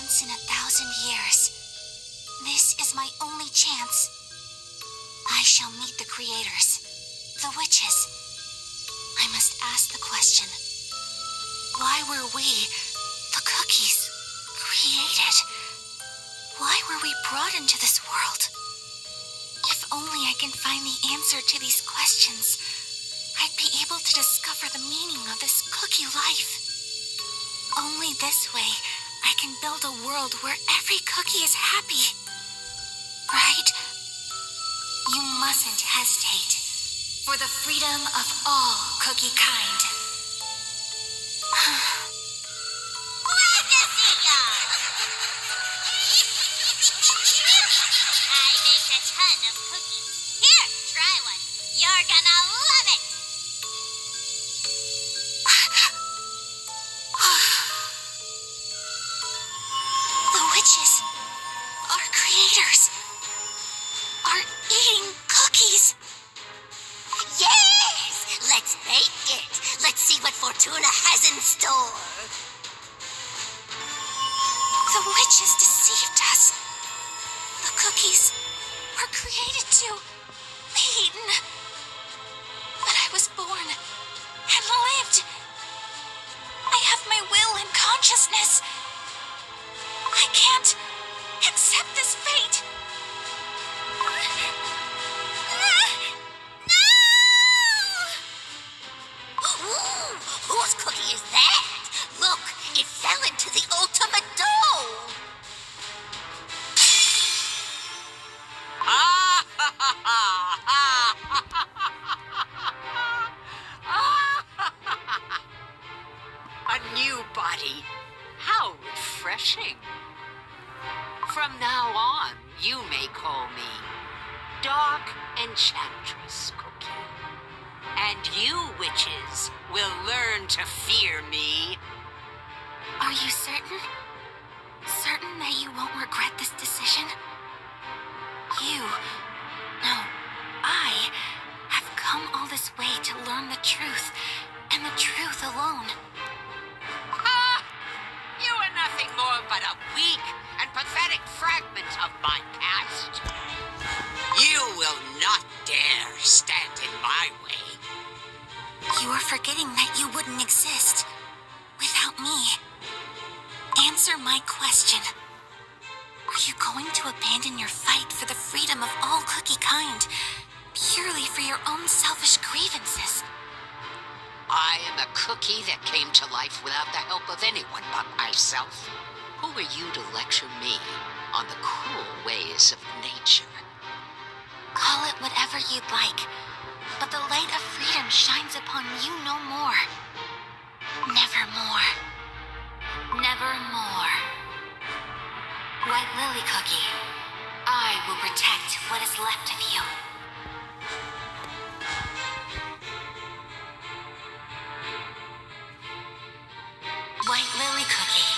once in 1,000 years. This is my only chance. I shall meet the creators, the witches. I must ask the question, why were we, the cookies, created? Why were we brought into this world? If only I can find the answer to these questions, I'd be able to discover the meaning of this cookie life. Only this way, I can build a world where every cookie is happy. Right? You mustn't hesitate. For the freedom of all cookie kind. I baked a ton of cookies. Here, try one. You're gonna love it. The witches, our creators, are eating cookies. Yes! Let's bake it. Let's see what Fortuna has in store. The witches deceived us. The cookies were created to be eaten. But I was born and lived. I have my will and consciousness. I can't accept this fate. Ooh, whose cookie is that? Look, it fell into the ultimate dough. A new body. How refreshing. From now on, you may call me Dark Enchantress Cookie. And you, witches, will learn to fear me. Are you certain? Certain that you won't regret this decision? I have come all this way to learn the truth, and the truth alone. Ah! You are nothing more but a weak and pathetic fragment of my past. You will not dare stand in my way. You are forgetting that you wouldn't exist without me. Answer my question. Are you going to abandon your fight for the freedom of all cookie kind, purely for your own selfish grievances? I am a cookie that came to life without the help of anyone but myself. Who are you to lecture me on the cruel ways of nature? Call it whatever you'd like, but the light of freedom shines upon you no more. Nevermore. Nevermore. White Lily Cookie, I will protect what is left of you. White Lily Cookie.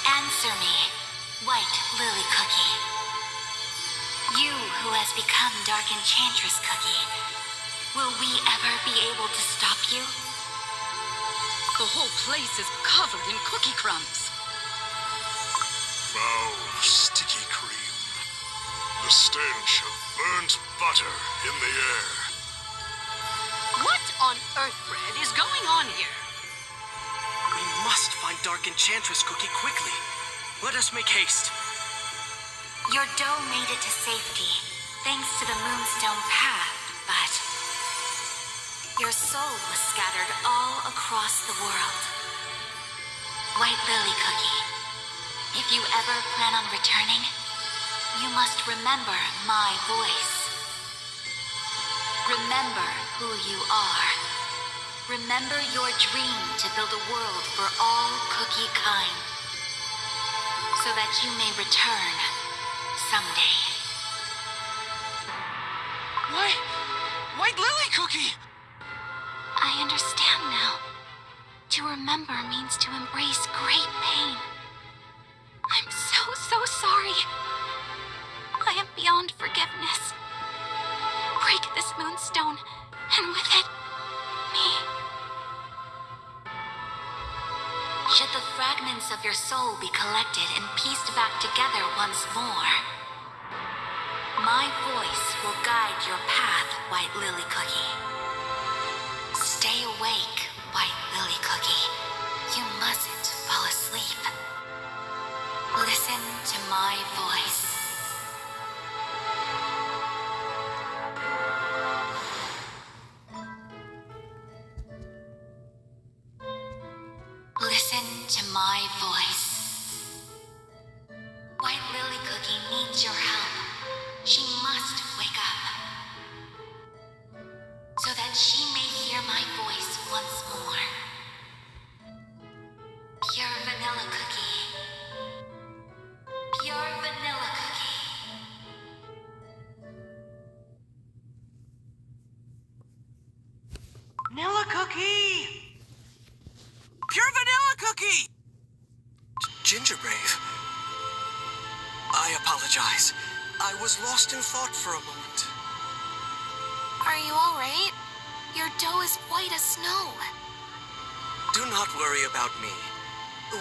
Answer me, White Lily Cookie. You who has become Dark Enchantress Cookie, will we ever be able to stop you? The whole place is covered in cookie crumbs. Foul, sticky cream. The stench of burnt butter in the air. What on earth, Bread, is going on here? We must find Dark Enchantress Cookie quickly. Let us make haste. Your dough made it to safety, thanks to the Moonstone path, but your soul was scattered all across the world. White Lily Cookie, if you ever plan on returning, you must remember my voice. Remember who you are. Remember your dream to build a world for all cookie kind, so that you may return someday. White Lily Cookie! I understand now. To remember means to embrace great pain. I'm so sorry. I am beyond forgiveness. Break this moonstone, and with it, me. Should the fragments of your soul be collected and pieced back together once more, my voice will guide your path, White Lily Cookie. Stay awake, White Lily Cookie. You mustn't fall asleep. Listen to my voice. Listen to my voice. White Lily Cookie needs your help. She must wake up, so that she may hear my voice once more. Pure vanilla cookie. Pure vanilla cookie. Vanilla cookie! Pure vanilla cookie! Gingerbrave. I apologize. I was lost in thought for a moment. Are you all right? Your dough is white as snow. Do not worry about me.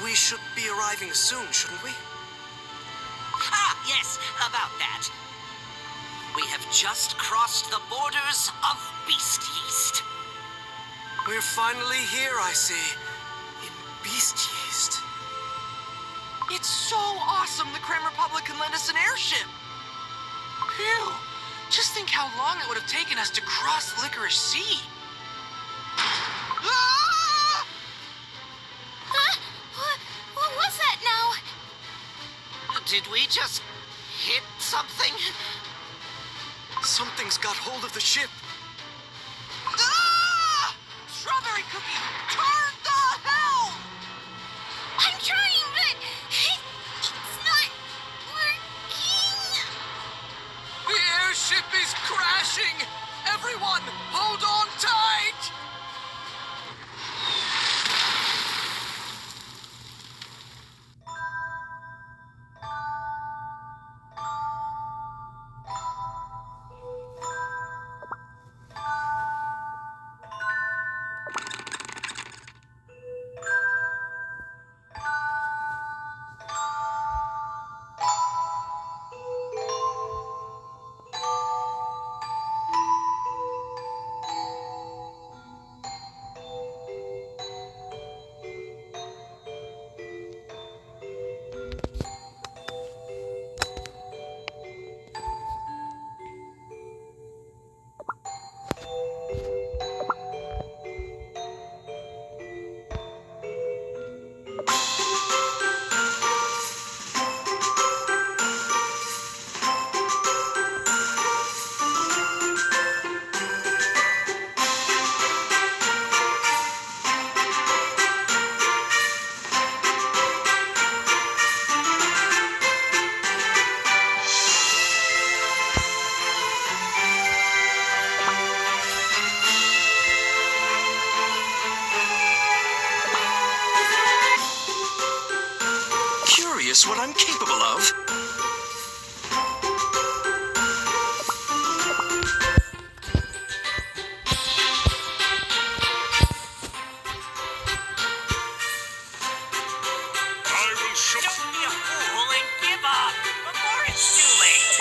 We should be arriving soon, shouldn't we? Ah, yes, about that. We have just crossed the borders of beast yeast. We're finally here, I see. In beast yeast. It's so awesome the Creme Republic can lend us an airship! Phew! Just think how long it would have taken us to cross the Licorice Sea! Ah! What was that now? Did we just hit something? Something's got hold of the ship. Ah! Strawberry Cookie, turn the hell! I'm trying, but it's not working. The airship is crashing! Everyone, hold on tight! Curious what I'm capable of. I will show. Don't be a fool and give up before it's too late.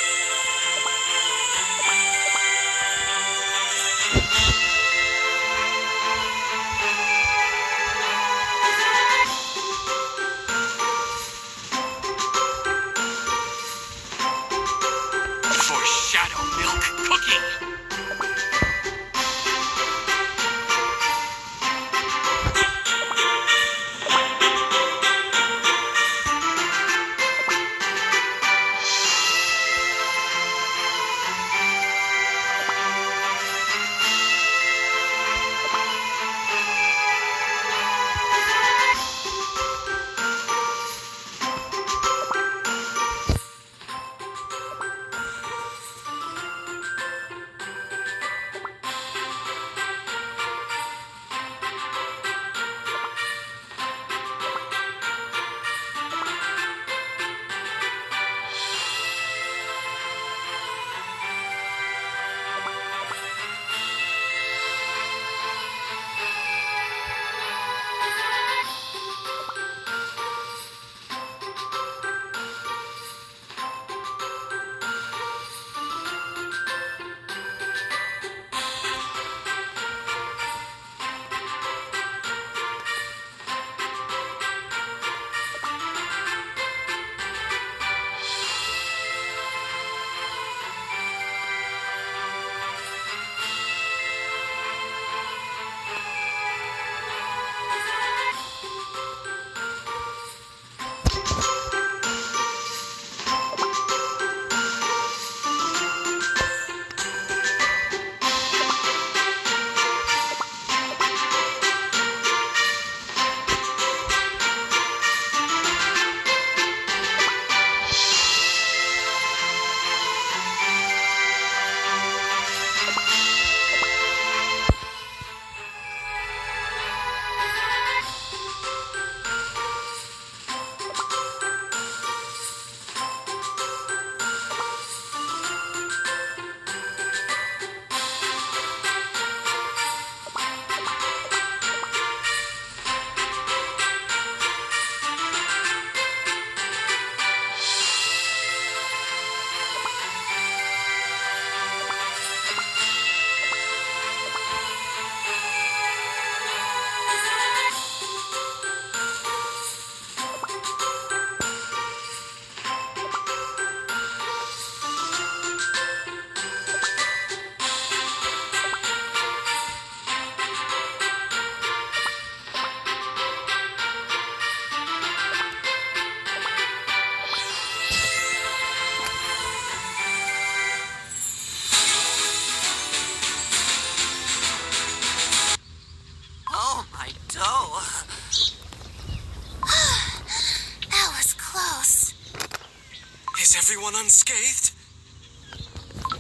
everyone unscathed?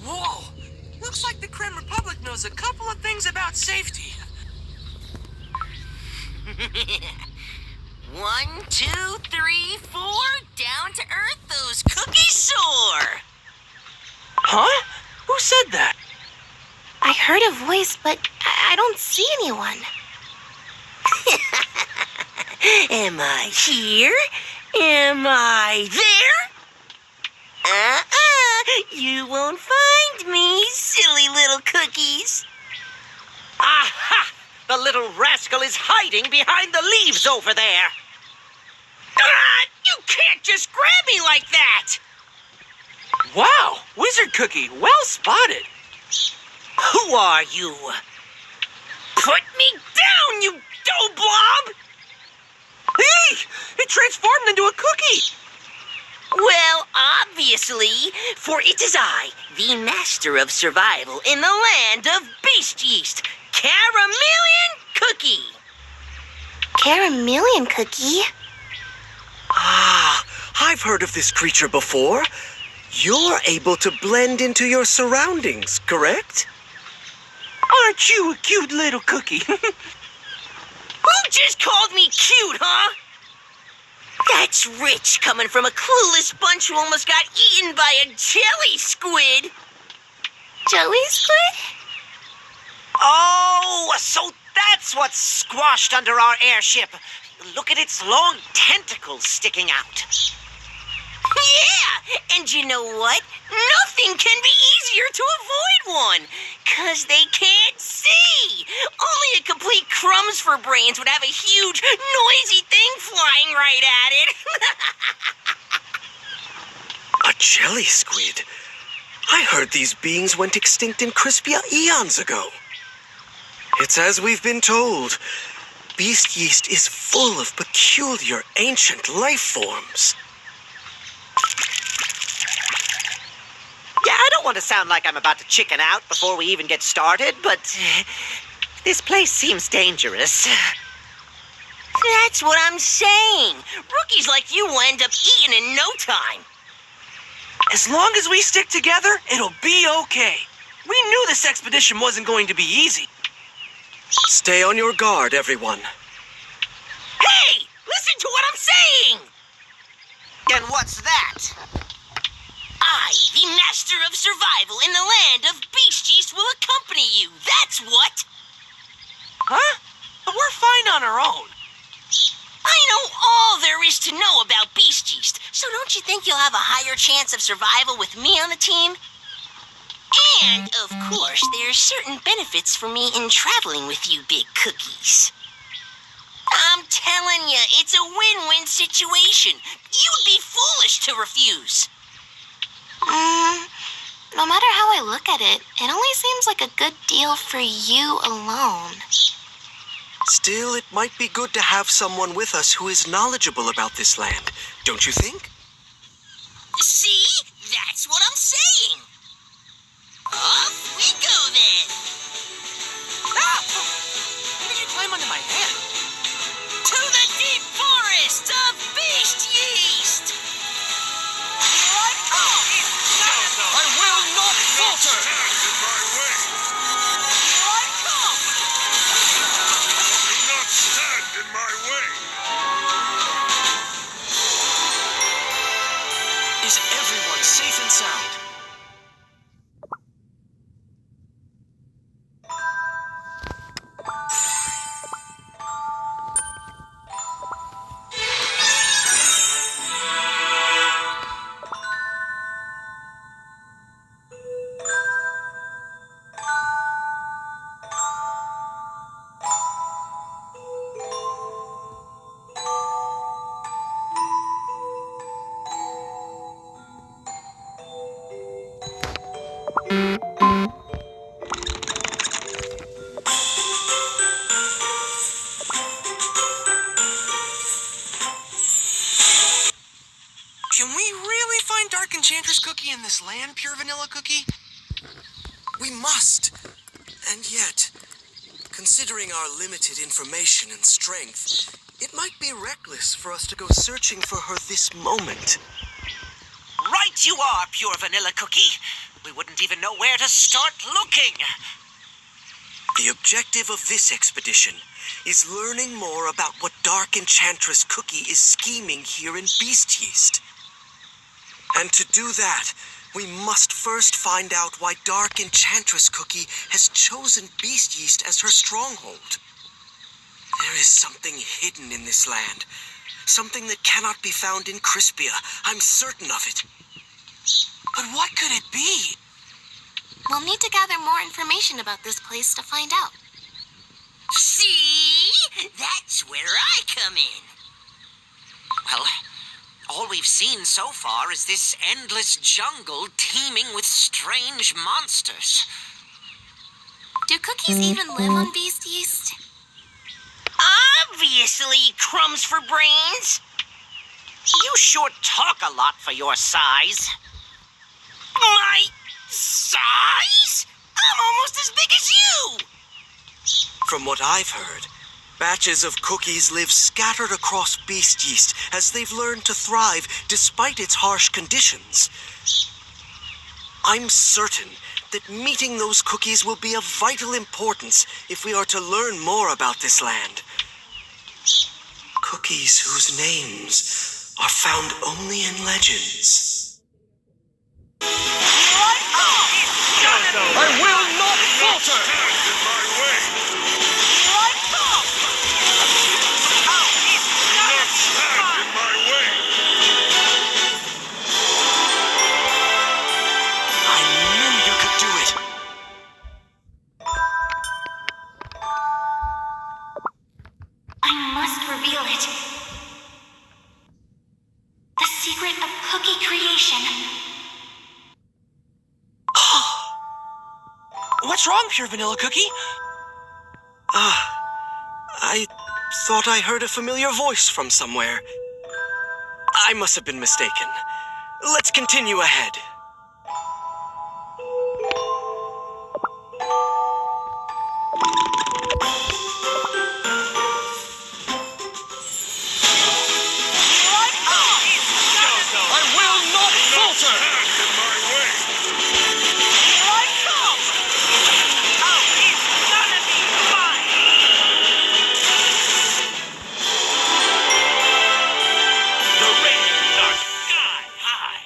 Whoa! Looks like the Creme Republic knows a couple of things about safety. 1, 2, 3, 4. Down to earth, those cookies soar. Huh? Who said that? I heard a voice, but I don't see anyone. Am I here? Am I there? You won't find me, silly little cookies. Aha! The little rascal is hiding behind the leaves over there. Ah! You can't just grab me like that! Wow! Wizard Cookie, well spotted. Who are you? Put me down, you dough blob! Hey! It transformed into a cookie! Well, obviously, for it is I, the master of survival in the land of beast yeast, Caramelian Cookie. Caramelian Cookie? Ah, I've heard of this creature before. You're able to blend into your surroundings, correct? Aren't you a cute little cookie? Who just called me cute, huh? That's rich coming from a clueless bunch who almost got eaten by a jelly squid. Jelly squid? Oh, so that's what's squashed under our airship. Look at its long tentacles sticking out. Yeah, and you know what? Nothing can be easier to avoid one, 'cause they can't see. Only a complete crumbs for brains would have a huge, noisy thing flying right at it. A jelly squid? I heard these beings went extinct in Crispia eons ago. It's as we've been told. Beast yeast is full of peculiar ancient life forms. Yeah, I don't want to sound like I'm about to chicken out before we even get started, but this place seems dangerous. That's what I'm saying. Rookies like you will end up eating in no time. As long as we stick together, it'll be okay. We knew this expedition wasn't going to be easy. Stay on your guard, everyone. Hey, listen to what I'm saying. And what's that? I, the master of survival in the land of beast yeast, will accompany you. That's what. Huh? But we're fine on our own. I know all there is to know about beast yeast, so don't you think you'll have a higher chance of survival with me on the team? And, of course, there are certain benefits for me in traveling with you big cookies. I'm telling you, it's a win-win situation. You'd be foolish to refuse. No matter how I look at it, it only seems like a good deal for you alone. Still, it might be good to have someone with us who is knowledgeable about this land, don't you think? See? That's what I'm saying. Off we go then. Ah! How did you climb onto my hand? To the deep forest of beast yeast. I will not falter! Stand in my way! Do not stand in my way! Is everyone safe and sound? Can we really find Dark Enchantress Cookie in this land, Pure Vanilla Cookie? We must. And yet, considering our limited information and strength, it might be reckless for us to go searching for her this moment. Right right you are, Pure Vanilla Cookie. We wouldn't even know where to start looking. The objective of this expedition is learning more about what Dark Enchantress Cookie is scheming here in Beast Yeast. And to do that, we must first find out why Dark Enchantress Cookie has chosen Beast Yeast as her stronghold. There is something hidden in this land. Something that cannot be found in Crispia. I'm certain of it. But what could it be? We'll need to gather more information about this place to find out. See? That's where I come in. Well, all we've seen so far is this endless jungle teeming with strange monsters. Do cookies even live on Beast Yeast? Obviously, crumbs for brains. You sure talk a lot for your size. My size? I'm almost as big as you! From what I've heard, batches of cookies live scattered across Beast Yeast as they've learned to thrive despite its harsh conditions. I'm certain that meeting those cookies will be of vital importance if we are to learn more about this land. Cookies whose names are found only in legends. I will not falter! Stand in my way! Do not stand in my way! I knew you could do it. I must reveal it. The secret of cookie creation. What's wrong, Pure Vanilla Cookie? I thought I heard a familiar voice from somewhere. I must have been mistaken. Let's continue ahead. I will not falter! Stand in my way! The ratings are sky high.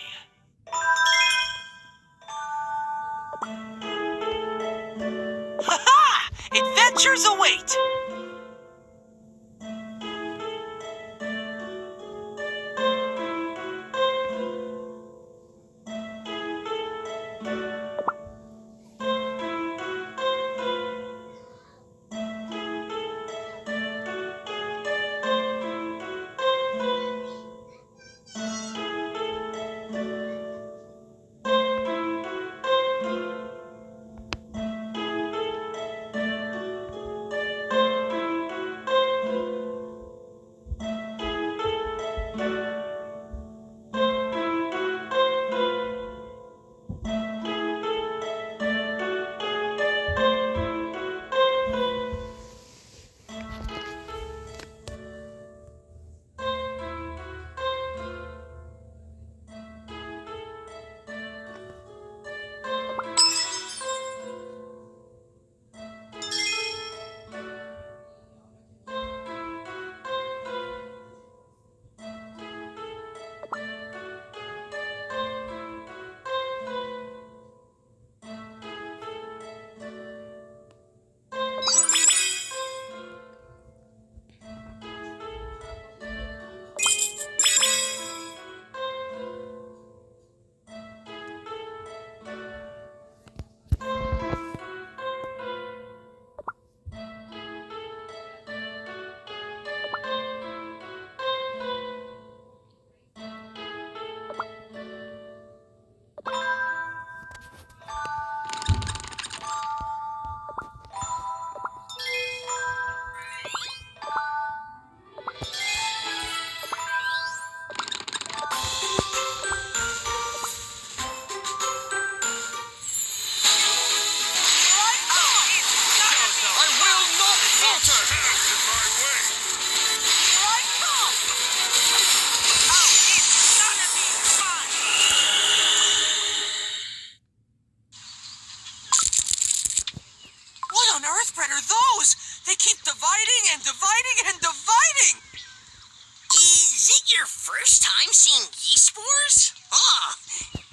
first time seeing yeast spores?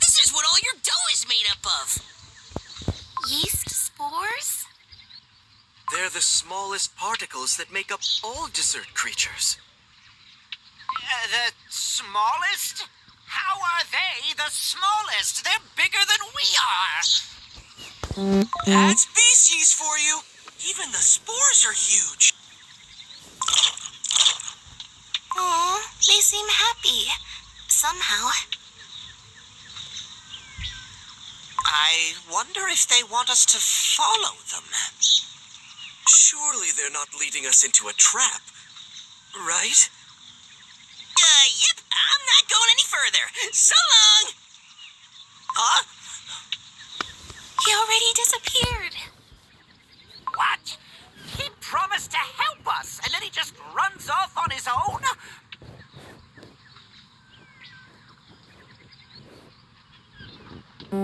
This is what all your dough is made up of. Yeast spores? They're the smallest particles that make up all dessert creatures. The smallest? How are they the smallest? They're bigger than we are. That's beast yeast for you. Even the spores are huge. Aw, they seem happy. Somehow. I wonder if they want us to follow them. Surely they're not leading us into a trap, right? Yep, I'm not going any further. So long! Huh? He already disappeared. What? He promised to help us, and then he just runs off on his own? Oh,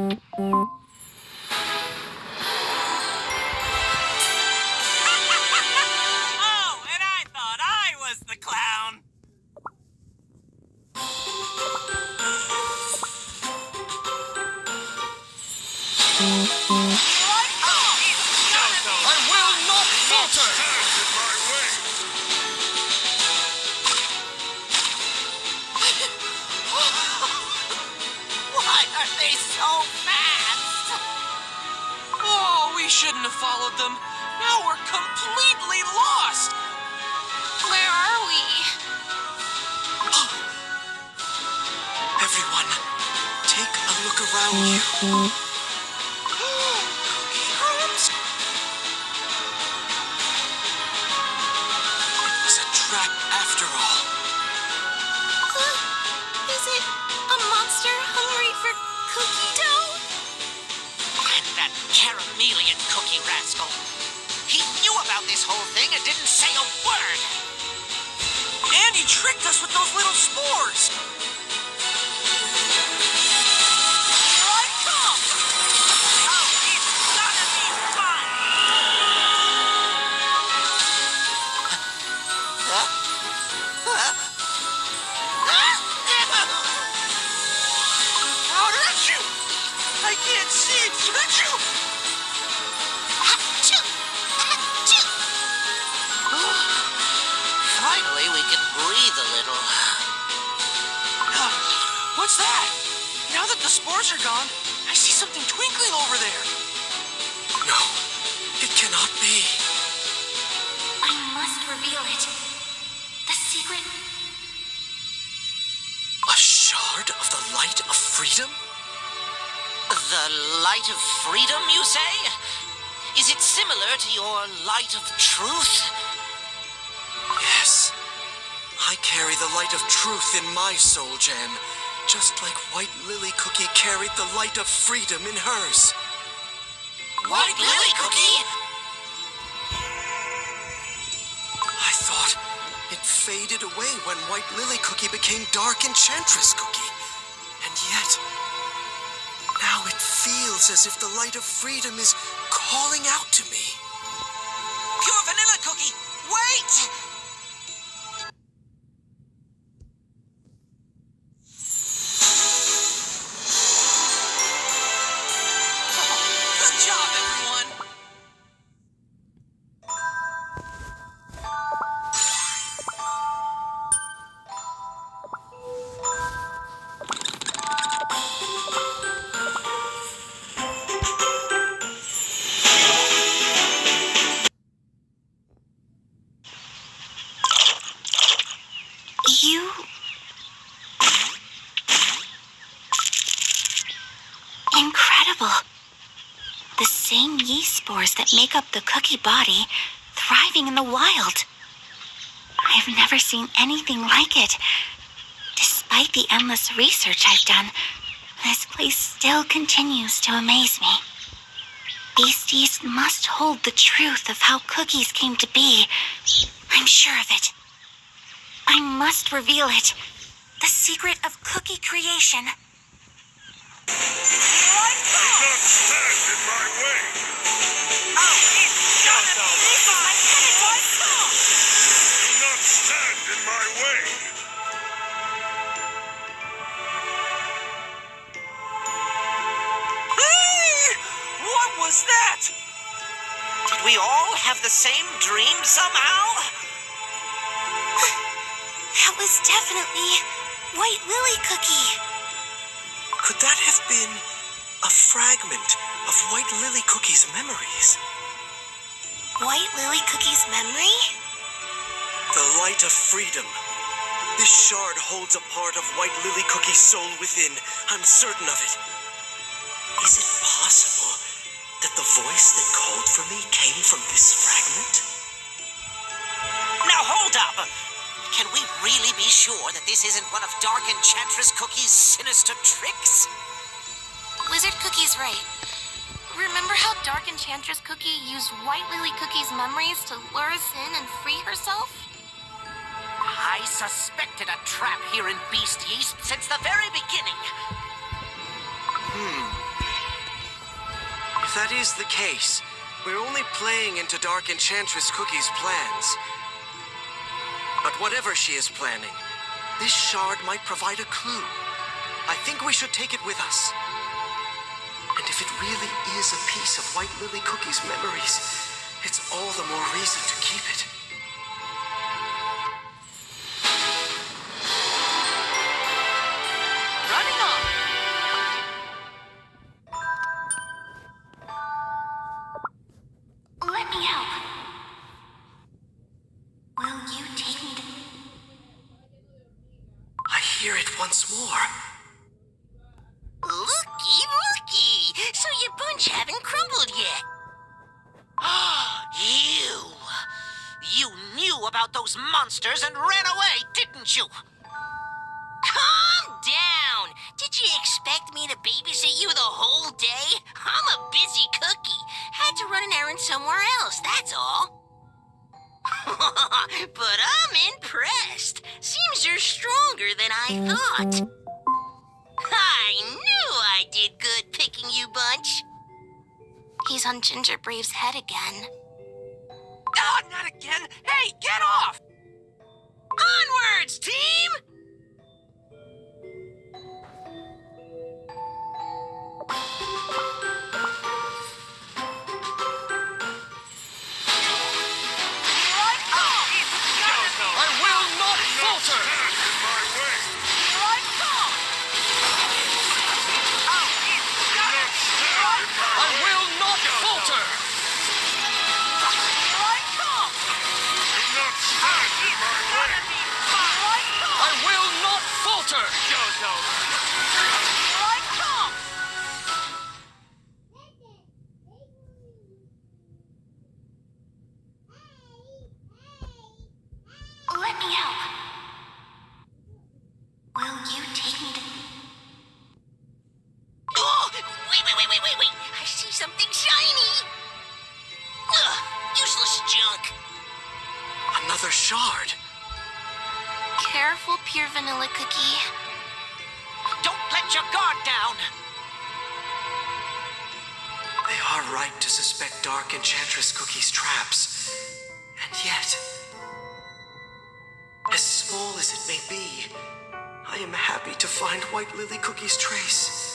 and I thought I was the clown. I will not falter! Stand in my way! Why are they so fast? Oh, we shouldn't have followed them. Now we're completely lost. Where are we? Everyone, take a look around you. Crumbs. It was a trap after all. Is it a monster hungry for cookie dough? And that Caramelian cookie rascal. He knew about this whole thing and didn't say a word. And he tricked us with those little spores. Here I come! Oh, it's gonna be fun! How did you? I can't see. Did you? Achoo! Achoo! Finally, we can breathe a little. What's that? Now that the spores are gone, I see something twinkling over there. No, it cannot be. I must reveal it. The secret. A shard of the light of freedom? The light of freedom, you say? Is it similar to your light of truth? Yes. I carry the light of truth in my soul gem, just like White Lily Cookie carried the light of freedom in hers. White Lily Cookie? I thought it faded away when White Lily Cookie became Dark Enchantress Cookie. And yet, now it feels as if the light of freedom is calling out to me. Pure Vanilla Cookie, wait! Good job, everyone. You. Incredible. The same yeast spores that make up the cookie body thriving in the wild. I've never seen anything like it. Despite the endless research I've done, this place still continues to amaze me. Beast yeast must hold the truth of how cookies came to be. I'm sure of it. I must reveal it. The secret of cookie creation. Do not stand in my way! Do not stand in my way! we all have the same dream somehow? That was definitely White Lily Cookie. Could that have been a fragment of White Lily Cookie's memories? White Lily Cookie's memory? The light of freedom. This shard holds a part of White Lily Cookie's soul within. I'm certain of it. Is it possible that the voice that called for me came from this fragment? Now hold up! Can we really be sure that this isn't one of Dark Enchantress Cookie's sinister tricks? Wizard Cookie's right. Remember how Dark Enchantress Cookie used White Lily Cookie's memories to lure us in and free herself? I suspected a trap here in Beast Yeast since the very beginning. If that is the case, we're only playing into Dark Enchantress Cookie's plans. But whatever she is planning, this shard might provide a clue. I think we should take it with us. And if it really is a piece of White Lily Cookie's memories, it's all the more reason to keep it. Running on! Let me help. Will you take me to... I hear it once more. Looky, looky! So your bunch haven't crumbled yet. You knew about those monsters and ran away, didn't you? Calm down! Did you expect me to babysit you the whole day? I'm a busy cookie. Had to run an errand somewhere else, that's all. But I'm impressed. Seems you're stronger than I thought. I knew I did good picking you, Bunch. He's on Ginger Brave's head again. Oh, not again! Hey, get off! Onwards, team! I will not falter! I will not falter! I will not falter! Let me help. Will you take me to... Oh, wait. I see something shiny. Ugh, useless junk. Another shard. Careful, Pure Vanilla Cookie. Don't let your guard down. They are right to suspect Dark Enchantress Cookie's traps. And yet, as small as it may be, I am happy to find White Lily Cookie's trace.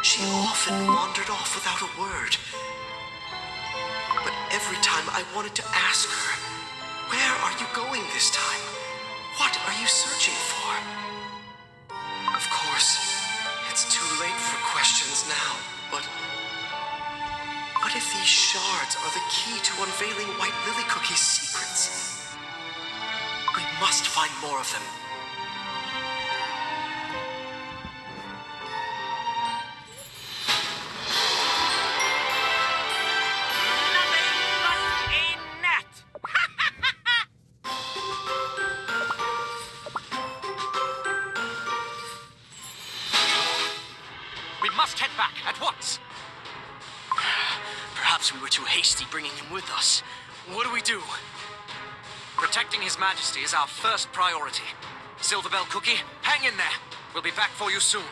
She often wandered off without a word. But every time I wanted to ask her, where are you going this time? What are you searching for? Of course, it's too late for questions now, but what if these shards are the key to unveiling White Lily Cookie's secrets? We must find more of them. Nothing but a net. We must head back at once. Perhaps we were too hasty bringing him with us. What do we do? Protecting His Majesty is our first priority. Silverbell Cookie, hang in there. We'll be back for you soon.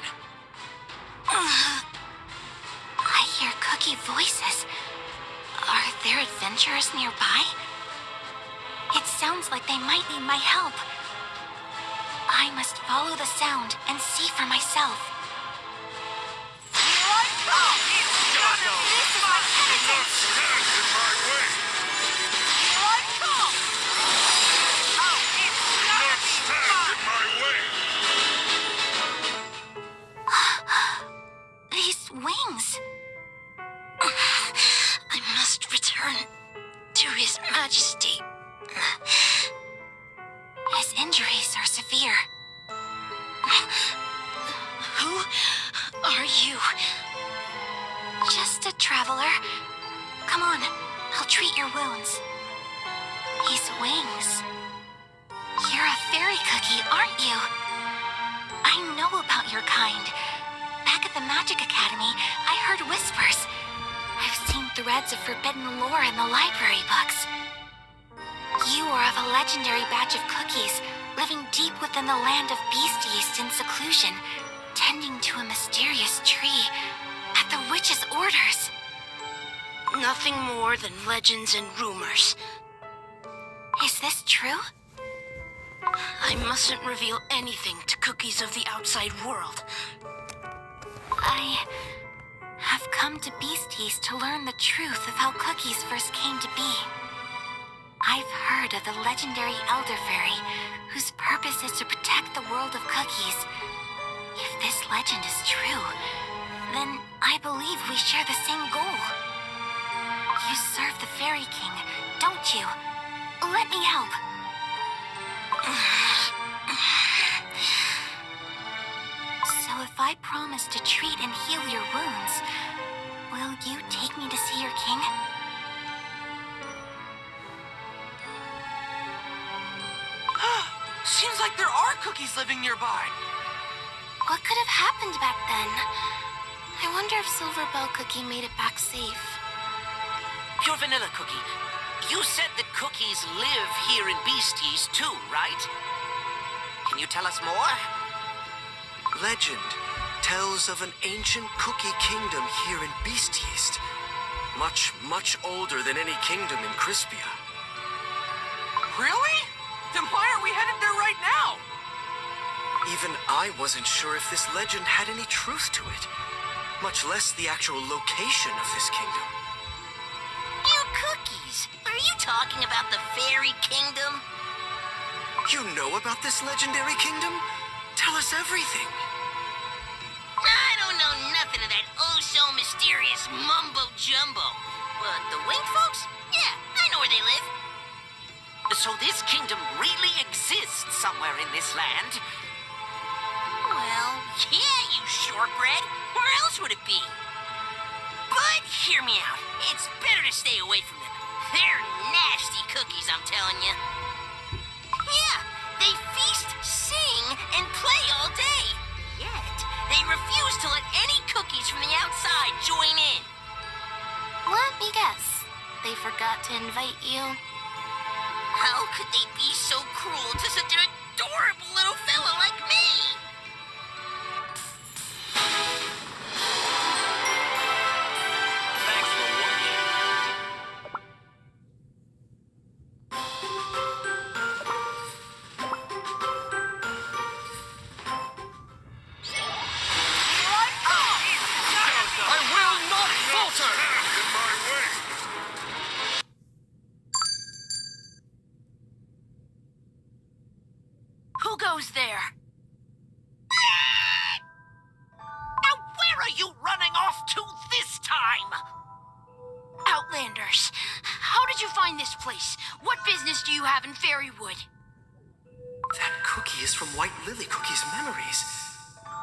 I hear Cookie voices. Are there adventurers nearby? It sounds like they might need my help. I must follow the sound and see for myself. Here I come! This is my penitence! my way! Here I come! Oh, it's Do not stand in my way! These wings. I must return to His Majesty. His injuries are severe. Who are you? Just a traveler. Come on, I'll treat your wounds. These wings. You're a fairy cookie, aren't you? I know about your kind. Back at the Magic Academy, I heard whispers. I've seen threads of forbidden lore in the library books. You are of a legendary batch of cookies, living deep within the land of beast yeast in seclusion, tending to a mysterious tree at the witch's orders. Nothing more than legends and rumors. Is this true? I mustn't reveal anything to cookies of the outside world. I have come to Beast Yeast to learn the truth of how cookies first came to be. I've heard of the legendary Elder Fairy, whose purpose is to protect the world of cookies. If this legend is true, then I believe we share the same goal. You serve the Fairy King, don't you? Let me help. So if I promise to treat and heal your wounds, will you take me to see your king? Seems like there are cookies living nearby. What could have happened back then? I wonder if Silver Bell Cookie made it back safe. Pure Vanilla Cookie, you said that cookies live here in Beast Yeast too, right? Can you tell us more? Legend tells of an ancient cookie kingdom here in Beast Yeast. Much, much older than any kingdom in Crispia. Really? Then why aren't we headed there right now? Even I wasn't sure if this legend had any truth to it, much less the actual location of this kingdom. You cookies! Are you talking about the Fairy Kingdom? You know about this legendary kingdom? Tell us everything. I don't know nothing of that oh-so-mysterious mumbo-jumbo. But the winged folks? Yeah, I know where they live. So this kingdom really exists somewhere in this land? Well, yeah, you shortbread. Where else would it be? But hear me out. It's better to stay away from them. They're nasty cookies, I'm telling you. Yeah, they feast, sing, and play all day. Yet, they refuse to let any cookies from the outside join in. Let me guess. They forgot to invite you. How could they be so cruel to such an adorable little fella like me? Thanks for watching. I will not falter! In my way! Who goes there? Now where are you running off to this time? Outlanders, how did you find this place? What business do you have in Fairywood? That cookie is from White Lily Cookie's memories.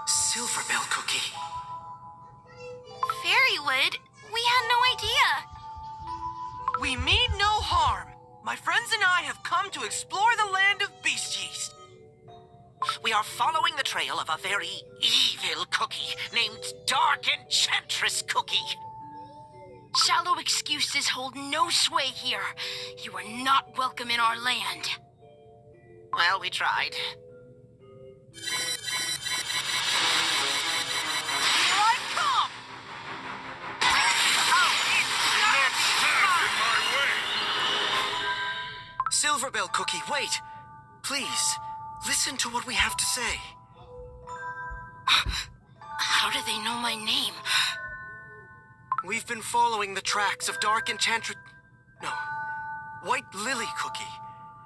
Silver Bell Cookie. Fairywood? We had no idea. We mean no harm. My friends and I have come to explore the land of Beast Yeast. We are following the trail of a very evil cookie named Dark Enchantress Cookie. Shallow excuses hold no sway here. You are not welcome in our land. Well, we tried. Here I come! Oh, Do not stand in my way! Silver Bell Cookie, wait! Please, listen to what we have to say. How do they know my name? We've been following the tracks of Dark Enchantress... White Lily Cookie,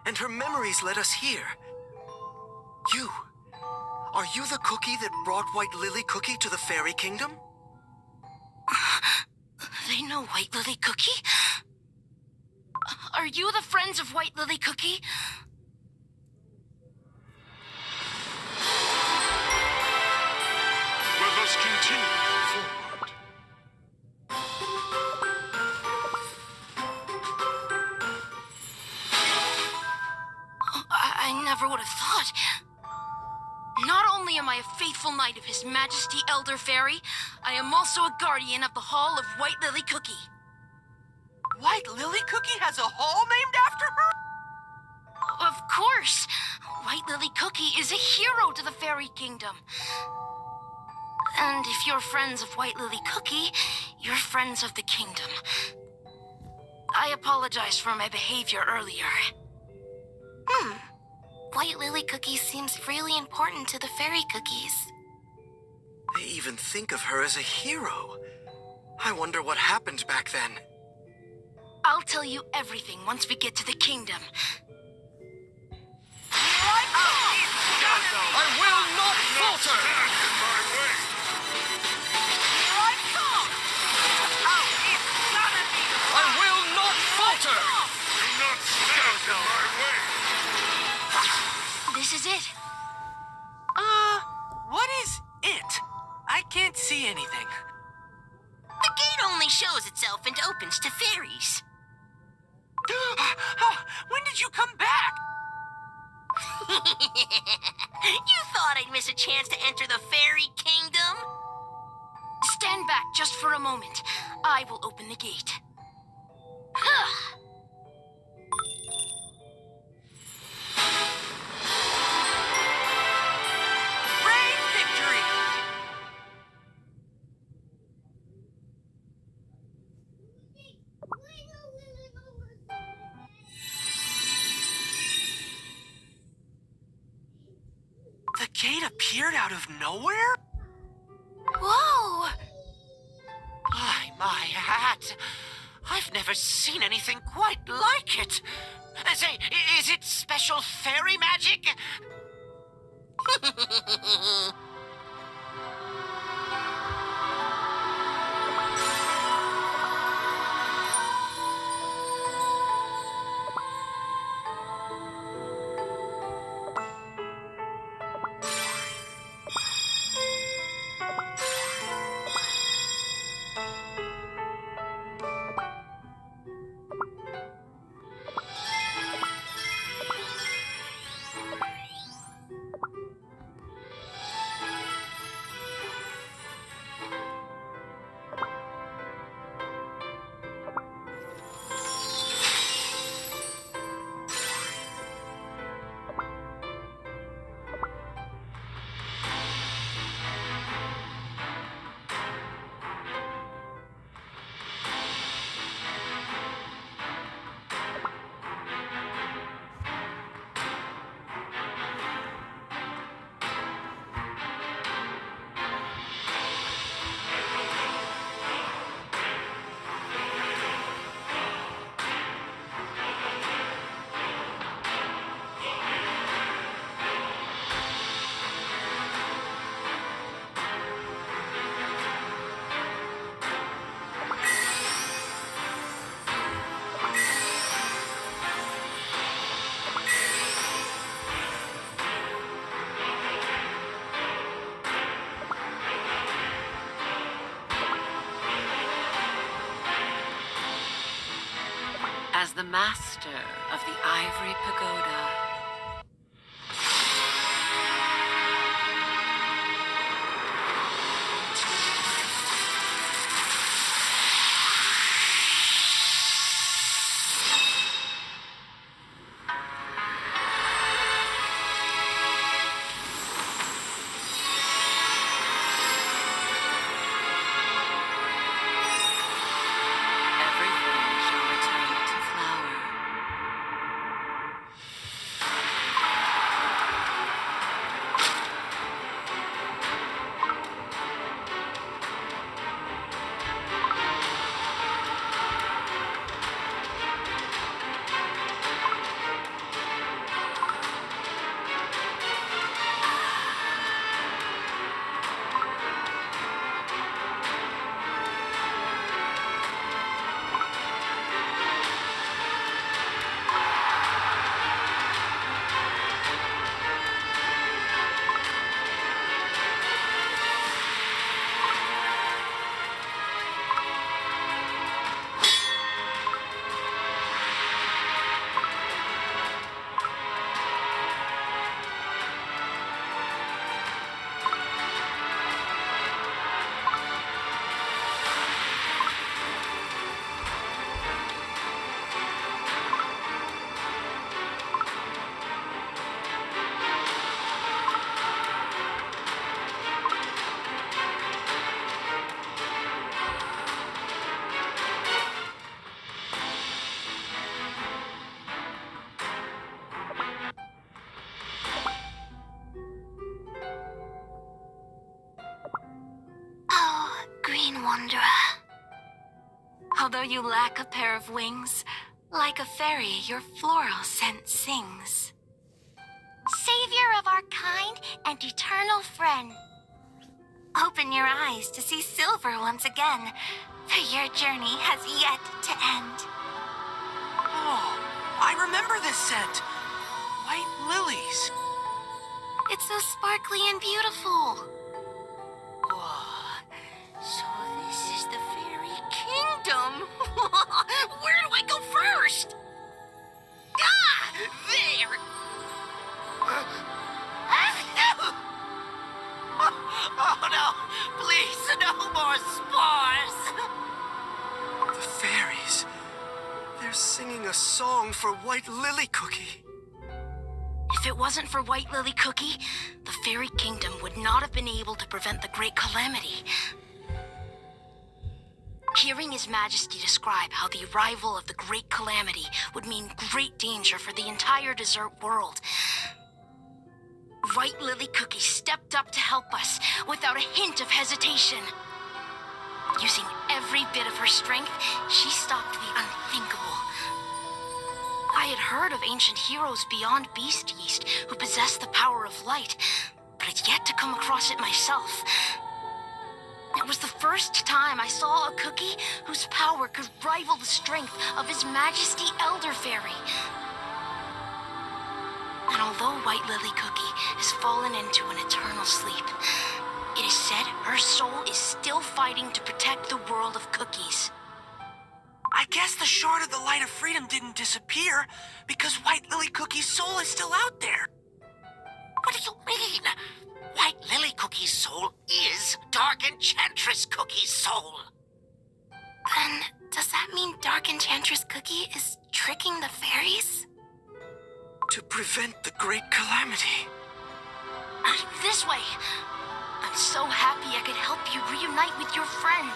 and her memories led us here. You. Are you the cookie that brought White Lily Cookie to the Fairy Kingdom? They know White Lily Cookie? Are you the friends of White Lily Cookie? Let us continue forward. I never would have thought. Not only am I a faithful knight of His Majesty Elder Fairy, I am also a guardian of the Hall of White Lily Cookie. White Lily Cookie has a hall named after her? Of course! White Lily Cookie is a hero to the Fairy Kingdom. And if you're friends of White Lily Cookie, you're friends of the kingdom. I apologize for my behavior earlier. White Lily Cookie seems really important to the fairy cookies. They even think of her as a hero. I wonder what happened back then. I'll tell you everything once we get to the kingdom. I will not falter! Stand in my way! I will not falter! Do not stand in my way! This is it. What is it? I can't see anything. The gate only shows itself and opens to fairies. When did you come back? You thought I'd miss a chance to enter the fairy kingdom? Stand back just for a moment. I will open the gate. Great victory! The gate appeared out of nowhere? Whoa! My hat. I've never seen anything quite like it. Say, is it special fairy magic? As the master of the Ivory Pagoda, everything shall return to flower. green wanderer. Although you lack a pair of wings, like a fairy, your floral scent sings. Savior of our kind and eternal friend. Open your eyes to see silver once again, for your journey has yet to end. Oh, I remember this scent. White lilies. It's so sparkly and beautiful. Whoa. So this is the fairy kingdom. Where do I go first? Ah! There! Oh no! Please, no more spores! The fairies. They're singing a song for White Lily Cookie. If it wasn't for White Lily Cookie, the Fairy Kingdom would not have been able to prevent the Great Calamity. Hearing His Majesty describe how the arrival of the Great Calamity would mean great danger for the entire desert world, White Lily Cookie stepped up to help us without a hint of hesitation. Using every bit of her strength, she stopped the unthinkable. I had heard of ancient heroes beyond Beast Yeast who possessed the power of light, but had yet to come across it myself. It was the first time I saw a cookie whose power could rival the strength of His Majesty Elder Fairy. And although White Lily Cookie has fallen into an eternal sleep, it is said her soul is still fighting to protect the world of cookies. I guess the Shard of the Light of Freedom didn't disappear because White Lily Cookie's soul is still out there. What do you mean? White Lily Cookie's soul is Dark Enchantress Cookie's soul. Then, does that mean Dark Enchantress Cookie is tricking the fairies? To prevent the Great Calamity. This way! I'm so happy I could help you reunite with your friend.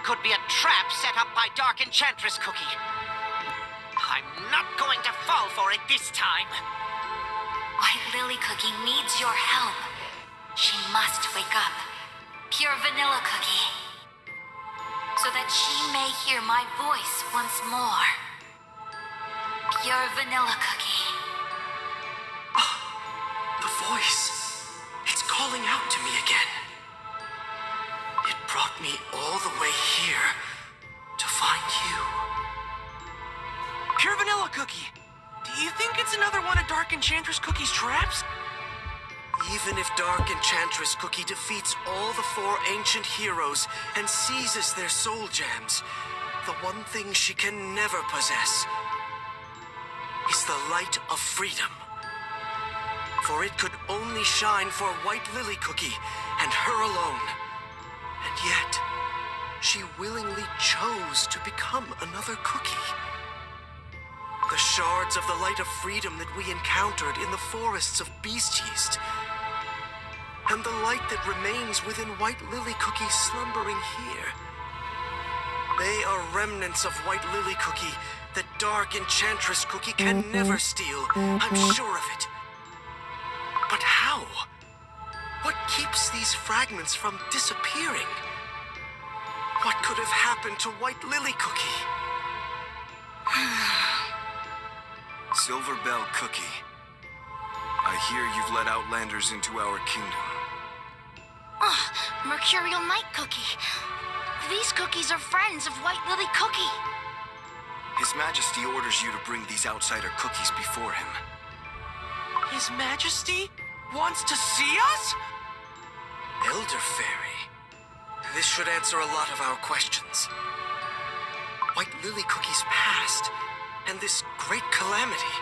Could be a trap set up by Dark Enchantress Cookie. I'm not going to fall for it this time. White Lily Cookie needs your help. She must wake up. Pure Vanilla Cookie. So that she may hear my voice once more. Pure Vanilla Cookie. The voice. It's calling out to me again. It brought me all the way here to find you. Pure Vanilla Cookie, do you think it's another one of Dark Enchantress Cookie's traps? Even if Dark Enchantress Cookie defeats all the 4 ancient heroes and seizes their soul gems, the one thing she can never possess is the light of freedom. For it could only shine for White Lily Cookie and her alone. And yet, she willingly chose to become another cookie. The shards of the light of freedom that we encountered in the forests of Beast Yeast, and the light that remains within White Lily Cookie slumbering here. They are remnants of White Lily Cookie that Dark Enchantress Cookie can never steal, I'm sure of it. But how? What keeps these fragments from disappearing? What could have happened to White Lily Cookie? Silver Bell Cookie. I hear you've led Outlanders into our kingdom. Mercurial Night Cookie. These cookies are friends of White Lily Cookie. His Majesty orders you to bring these outsider cookies before him. His Majesty wants to see us? Elder Fairy. This should answer a lot of our questions. White Lily Cookie's past, and this great calamity.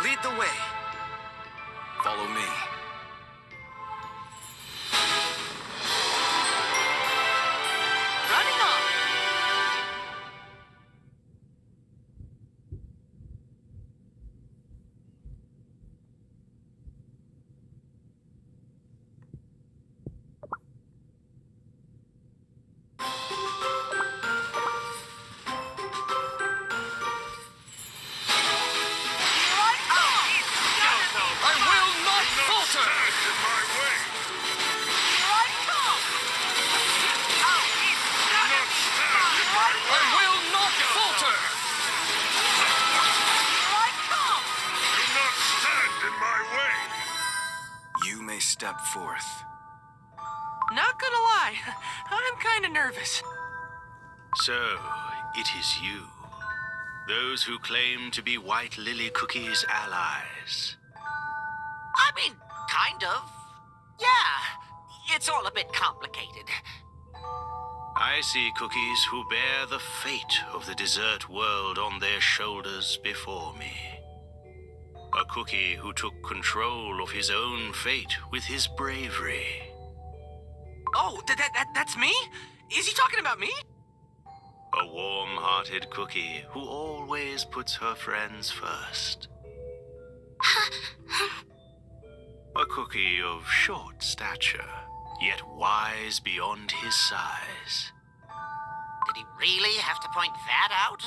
Lead the way. Follow me. Running on! I will not falter! In my way. I will not falter! Do not stand in my way. You may step forth. Not gonna lie, I'm kinda nervous. So, it is you. Those who claim to be White Lily Cookie's allies. I mean, kind of. Yeah, it's all a bit complicated. I see cookies who bear the fate of the dessert world on their shoulders before me. A cookie who took control of his own fate with his bravery. Oh, that's me? Is he talking about me? A warm-hearted cookie who always puts her friends first. A cookie of short stature, yet wise beyond his size. Did he really have to point that out?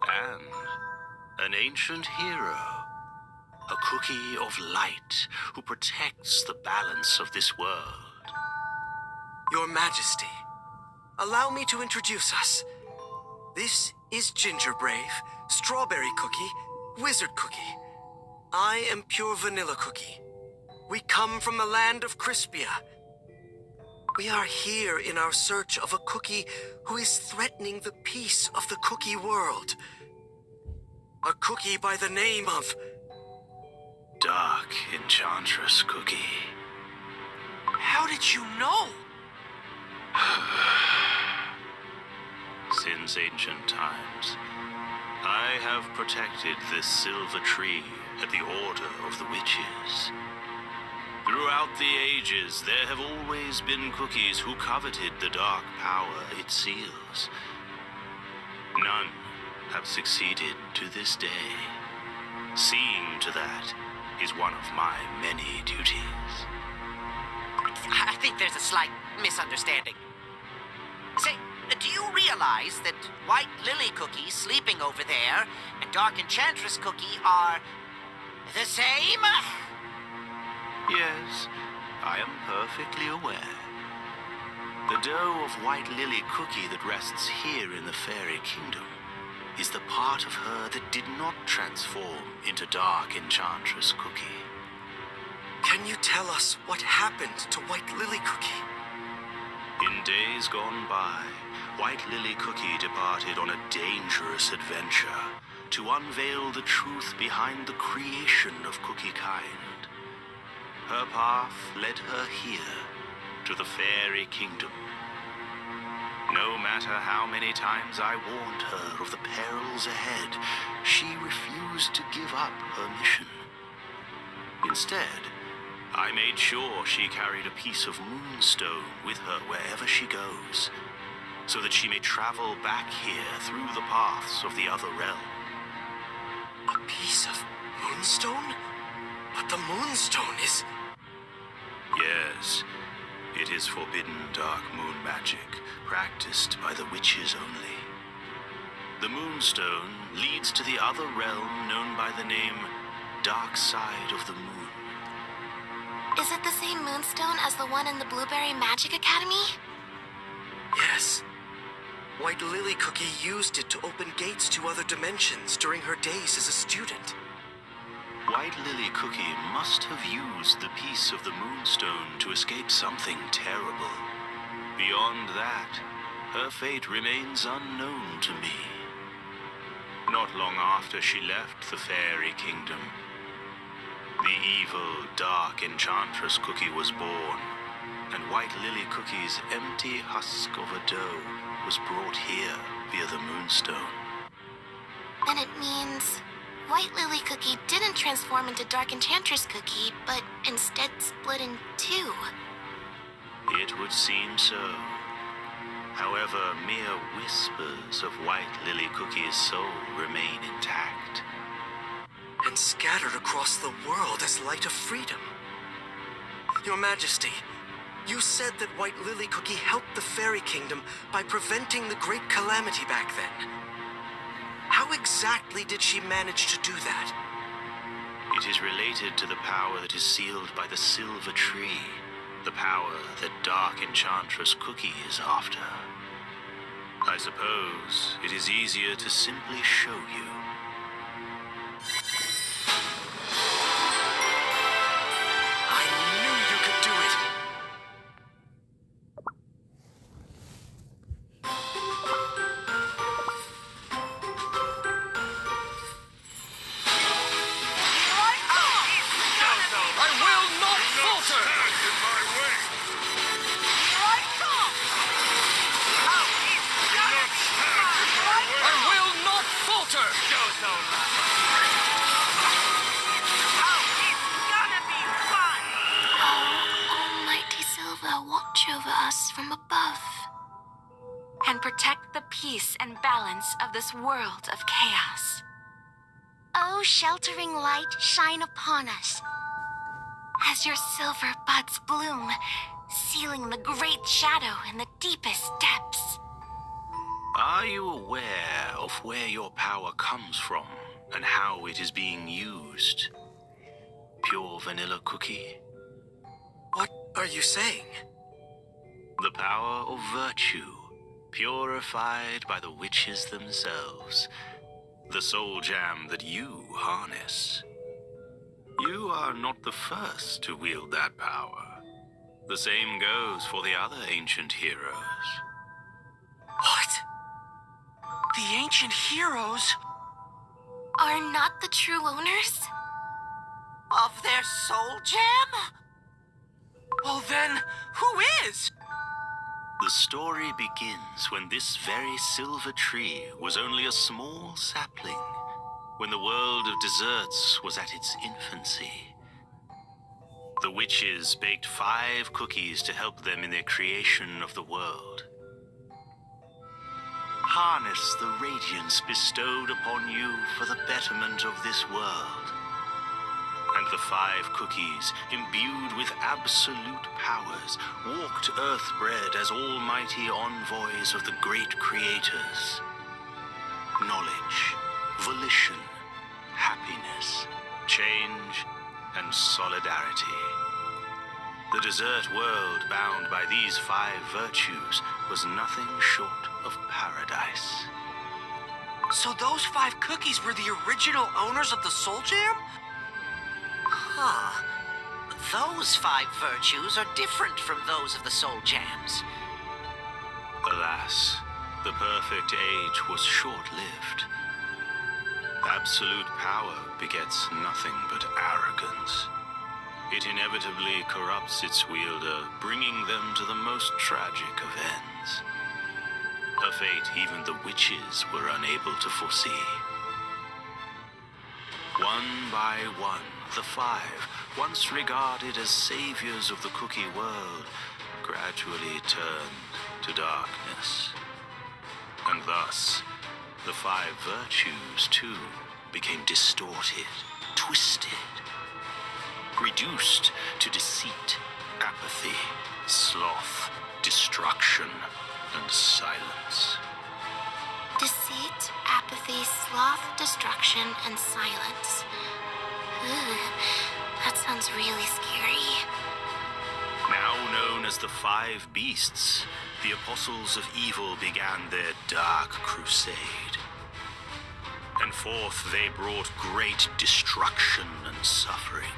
And an ancient hero. A cookie of light who protects the balance of this world. Your Majesty, allow me to introduce us. This is Ginger Brave, Strawberry Cookie, Wizard Cookie. I am Pure Vanilla Cookie. We come from the land of Crispia. We are here in our search of a cookie who is threatening the peace of the cookie world. A cookie by the name of... Dark Enchantress Cookie. How did you know? Since ancient times, I have protected this silver tree at the order of the witches. Throughout the ages, there have always been cookies who coveted the dark power it seals. None have succeeded to this day. Seeing to that is one of my many duties. I think there's a slight misunderstanding. Say, do you realize that White Lily Cookie sleeping over there and Dark Enchantress Cookie are the same? Yes, I am perfectly aware. The dough of White Lily Cookie that rests here in the Fairy Kingdom is the part of her that did not transform into Dark Enchantress Cookie. Can you tell us what happened to White Lily Cookie? In days gone by, White Lily Cookie departed on a dangerous adventure to unveil the truth behind the creation of Cookie Kind. Her path led her here, to the Fairy Kingdom. No matter how many times I warned her of the perils ahead, she refused to give up her mission. Instead, I made sure she carried a piece of moonstone with her wherever she goes, so that she may travel back here through the paths of the other realm. A piece of moonstone? But the moonstone is... Yes, it is forbidden dark moon magic, practiced by the witches only. The moonstone leads to the other realm known by the name Dark Side of the Moon. Is it the same moonstone as the one in the Blueberry Magic Academy? Yes. White Lily Cookie used it to open gates to other dimensions during her days as a student. White Lily Cookie must have used the piece of the Moonstone to escape something terrible. Beyond that, her fate remains unknown to me. Not long after she left the Fairy Kingdom, the evil, dark Enchantress Cookie was born, and White Lily Cookie's empty husk of a dough was brought here via the Moonstone. Then it means White Lily Cookie didn't transform into Dark Enchantress Cookie, but instead split in two. It would seem so. However, mere whispers of White Lily Cookie's soul remain intact. And scattered across the world as light of freedom. Your Majesty, you said that White Lily Cookie helped the Fairy Kingdom by preventing the Great Calamity back then. How exactly did she manage to do that? It is related to the power that is sealed by the Silver Tree, the power that Dark Enchantress Cookie is after. I suppose it is easier to simply show you. I knew you could do it! I will not falter! Stand in my way! Do not stand in my way! I will not falter! Almighty Silva, watch over us from above. And protect the peace and balance of this world of chaos. Oh, sheltering light, shine upon us. As your silver buds bloom, sealing the great shadow in the deepest depths. Are you aware of where your power comes from and how it is being used? Pure Vanilla Cookie? What are you saying? The power of virtue, purified by the witches themselves. The soul jam that you harness. You are not the first to wield that power. The same goes for the other ancient heroes. What? The ancient heroes? Are not the true owners? Of their soul jam? Well then, who is? The story begins when this very silver tree was only a small sapling, when the world of desserts was at its infancy. The witches baked 5 cookies to help them in their creation of the world. Harness the radiance bestowed upon you for the betterment of this world. And the 5 cookies, imbued with absolute powers, walked earth-bred as almighty envoys of the great creators. Knowledge, volition, happiness, change, and solidarity. The dessert world bound by these 5 virtues was nothing short of paradise. So those 5 cookies were the original owners of the Soul Jam? Huh. Those 5 virtues are different from those of the soul jams. Alas, the perfect age was short-lived. Absolute power begets nothing but arrogance. It inevitably corrupts its wielder, bringing them to the most tragic of ends. A fate even the witches were unable to foresee. One by one, the 5, once regarded as saviors of the cookie world, gradually turned to darkness. And thus, the 5 virtues, too, became distorted, twisted, reduced to deceit, apathy, sloth, destruction, and silence. Deceit, apathy, sloth, destruction, and silence. Ugh, that sounds really scary. Now known as the 5 Beasts, the Apostles of Evil began their dark crusade. And forth they brought great destruction and suffering.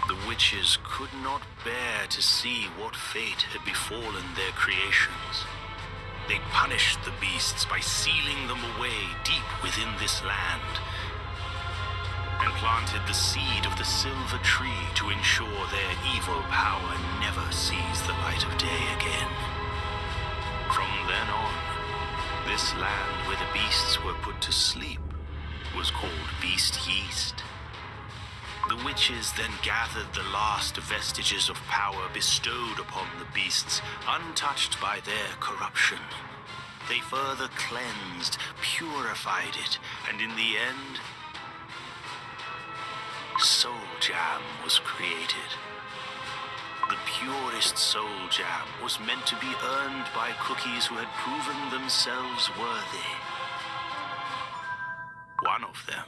The witches could not bear to see what fate had befallen their creations. They punished the beasts by sealing them away deep within this land, and planted the seed of the silver tree to ensure their evil power never sees the light of day again. From then on, this land where the beasts were put to sleep was called Beast Yeast. The witches then gathered the last vestiges of power bestowed upon the beasts, untouched by their corruption. They further cleansed, purified it, and in the end, Soul Jam was created. The purest Soul Jam was meant to be earned by cookies who had proven themselves worthy. One of them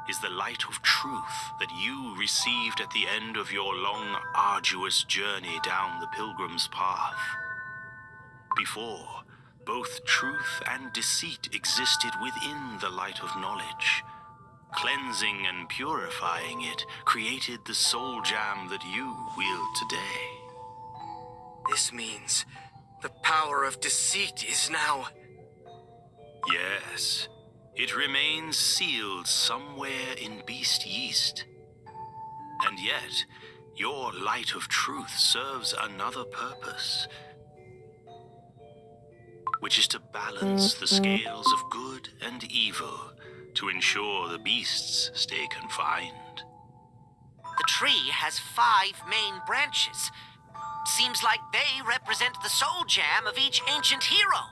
is the light of truth that you received at the end of your long, arduous journey down the pilgrim's path. Before, both truth and deceit existed within the light of knowledge. Cleansing and purifying it created the soul jam that you wield today. This means the power of deceit is now... Yes, it remains sealed somewhere in Beast Yeast. And yet, your light of truth serves another purpose, which is to balance the scales of good and evil to ensure the beasts stay confined. The tree has 5 main branches. Seems like they represent the soul jam of each ancient hero.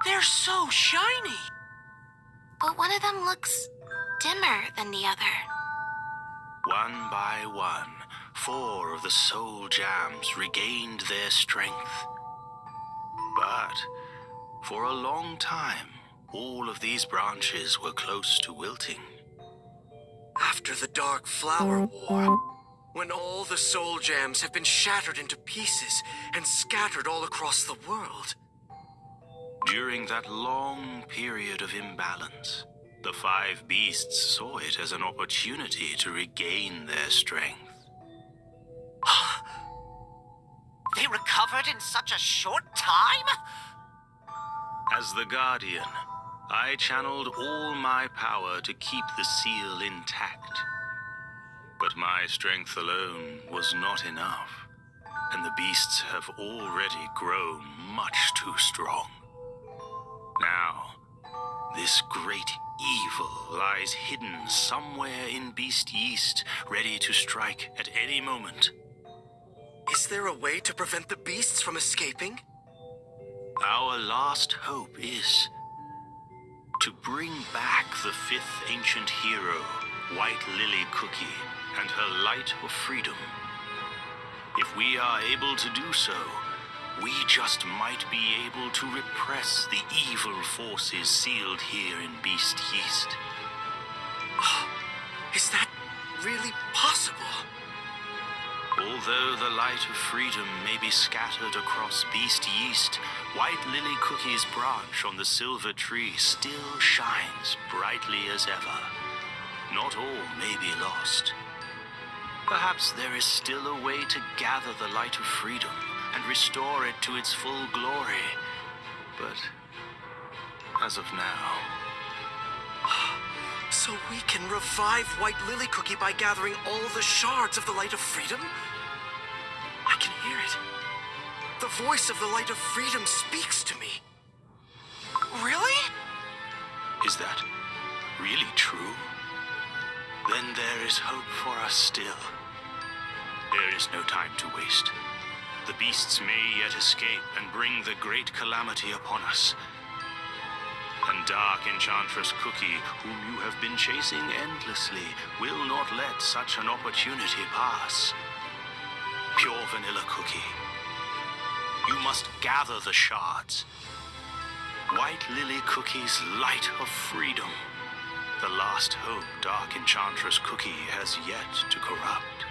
They're so shiny. But one of them looks dimmer than the other. One by one, 4 of the soul jams regained their strength. But for a long time, all of these branches were close to wilting. After the Dark Flower War, when all the soul jams have been shattered into pieces and scattered all across the world. During that long period of imbalance, the 5 beasts saw it as an opportunity to regain their strength. They recovered in such a short time? As the Guardian, I channeled all my power to keep the seal intact. But my strength alone was not enough, and the beasts have already grown much too strong. Now, this great evil lies hidden somewhere in Beast Yeast, ready to strike at any moment. Is there a way to prevent the beasts from escaping? Our last hope is to bring back the 5th ancient hero, White Lily Cookie, and her light of freedom. If we are able to do so, we just might be able to repress the evil forces sealed here in Beast Yeast. Is that really possible? Although the light of freedom may be scattered across Beast Yeast, White Lily Cookie's branch on the silver tree still shines brightly as ever. Not all may be lost. Perhaps there is still a way to gather the light of freedom and restore it to its full glory. But as of now... So we can revive White Lily Cookie by gathering all the shards of the Light of Freedom? I can hear it. The voice of the Light of Freedom speaks to me. Really? Is that really true? Then there is hope for us still. There is no time to waste. The beasts may yet escape and bring the great calamity upon us. And Dark Enchantress Cookie, whom you have been chasing endlessly, will not let such an opportunity pass. Pure Vanilla Cookie, you must gather the shards. White Lily Cookie's light of freedom, the last hope Dark Enchantress Cookie has yet to corrupt.